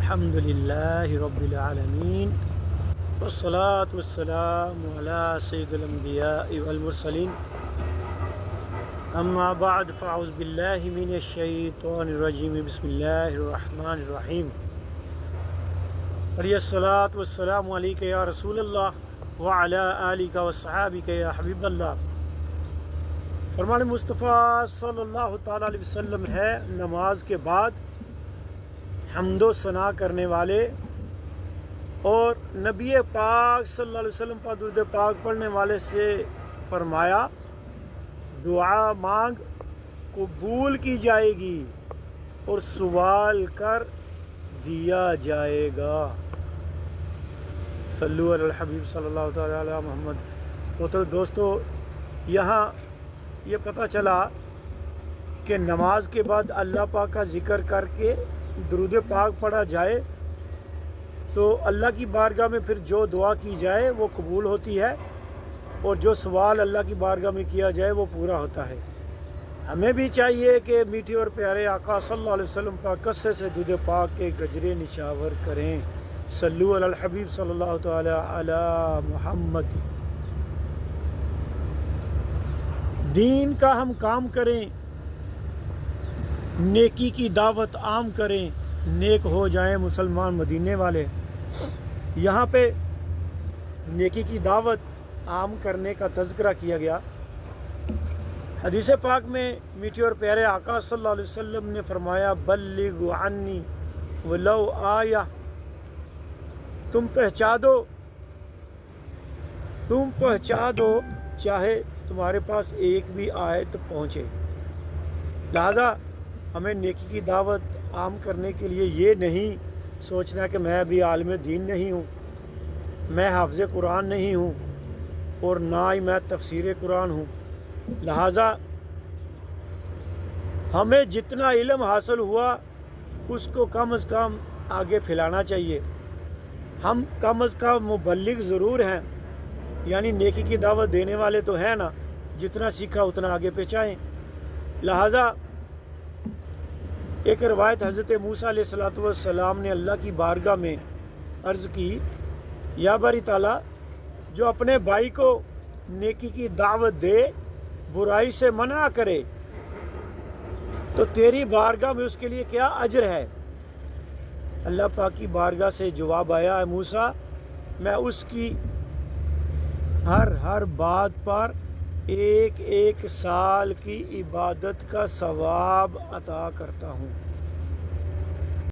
الحمد لله رب العالمين والصلاة والسلام على سيد الأنبياء والمرسلين أما بعد فأعوذ بالله من الشيطان الرجيم بسم الله الرحمن الرحيم علیہ الصلاة والسلام علیکہ یا رسول اللہ وعلی آلک وصحابک یا حبیب اللہ۔ فرمان مصطفیٰ صلی اللہ تعالیٰ علیہ وسلم ہے، نماز کے بعد حمد و ثنا کرنے والے اور نبی پاک صلی اللہ علیہ وسلم پر درود پاک پڑھنے والے سے فرمایا دعا مانگ قبول کی جائے گی اور سوال کر دیا جائے گا۔ صلو علی الحبیب صلی اللہ تعالیٰ علی محمد۔ تو دوستو، یہاں یہ پتہ چلا کہ نماز کے بعد اللہ پاک کا ذکر کر کے درود پاک پڑھا جائے تو اللہ کی بارگاہ میں پھر جو دعا کی جائے وہ قبول ہوتی ہے، اور جو سوال اللہ کی بارگاہ میں کیا جائے وہ پورا ہوتا ہے۔ ہمیں بھی چاہیے کہ میٹھے اور پیارے آقا صلی اللہ علیہ وسلم پر کثرت سے درود پاک کے گجرے نچھاور کریں۔ صلو علی الحبیب صلی اللہ تعالی علی محمد۔ دین کا ہم کام کریں، نیکی کی دعوت عام کریں، نیک ہو جائیں مسلمان مدینے والے۔ یہاں پہ نیکی کی دعوت عام کرنے کا تذکرہ کیا گیا۔ حدیث پاک میں میٹھے اور پیارے آقا صلی اللہ علیہ وسلم نے فرمایا بلغ عنی ولو آیہ، تم پہنچا دو چاہے تمہارے پاس ایک بھی آیت پہنچے۔ لہذا ہمیں نیکی کی دعوت عام کرنے کے لیے یہ نہیں سوچنا کہ میں ابھی عالم دین نہیں ہوں، میں حافظ قرآن نہیں ہوں، اور نہ ہی میں تفسیر قرآن ہوں۔ لہٰذا ہمیں جتنا علم حاصل ہوا اس کو کم از کم آگے پھیلانا چاہیے۔ ہم کم از کم مبلغ ضرور ہیں، یعنی نیکی کی دعوت دینے والے تو ہیں نا، جتنا سیکھا اتنا آگے پہنچائیں۔ لہٰذا ایک روایت حضرت موسیٰ علیہ السلام نے اللہ کی بارگاہ میں عرض کی، یا باری تعالیٰ، جو اپنے بھائی کو نیکی کی دعوت دے، برائی سے منع کرے، تو تیری بارگاہ میں اس کے لیے کیا اجر ہے؟ اللہ پاک کی بارگاہ سے جواب آیا، اے موسیٰ، میں اس کی ہر بات پر ایک سال کی عبادت کا ثواب عطا کرتا ہوں۔